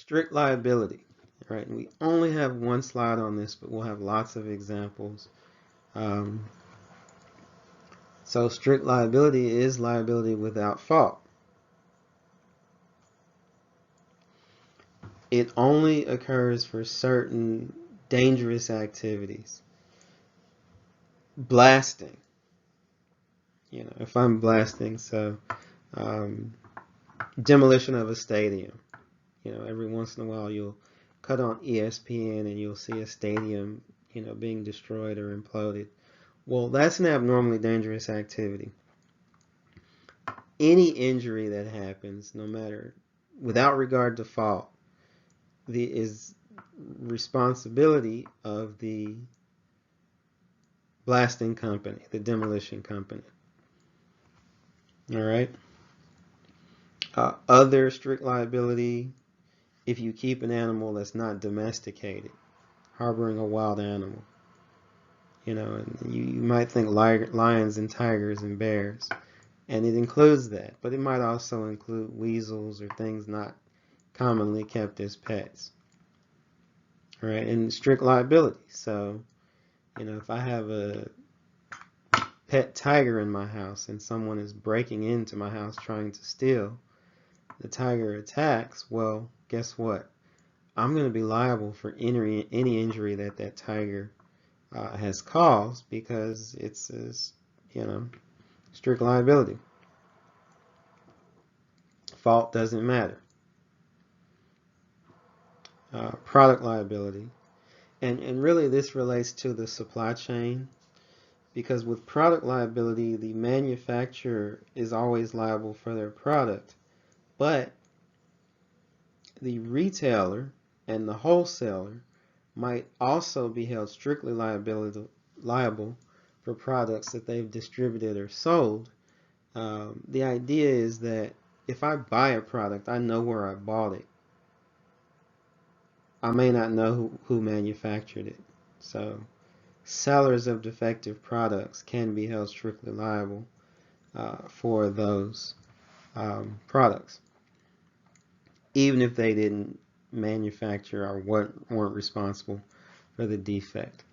strict liability. All right, and we only have one slide on this, but we'll have lots of examples. Um, so strict liability is liability without fault. It only occurs for certain dangerous activities. Blasting. If I'm blasting, so um, demolition of a stadium. Every once in a while you'll cut on ESPN and you'll see a stadium, being destroyed or imploded. Well, that's an abnormally dangerous activity. Any injury that happens, no matter, without regard to fault, is responsibility of the blasting company, the demolition company. All right. Other strict liability, if you keep an animal that's not domesticated, harboring a wild animal. And you might think lions and tigers and bears, and it includes that, but it might also include weasels or things not commonly kept as pets. All right, and strict liability. So, if I have a pet tiger in my house and someone is breaking into my house trying to steal, the tiger attacks, well, guess what? I'm going to be liable for any injury that tiger has caused, because it's strict liability. Fault doesn't matter. Product liability. And really this relates to the supply chain, because with product liability, the manufacturer is always liable for their product, but the retailer and the wholesaler might also be held strictly liable for products that they've distributed or sold. The idea is that if I buy a product, I know where I bought it. I may not know who manufactured it. So sellers of defective products can be held strictly liable for those products, even if they didn't manufacture or weren't responsible for the defect.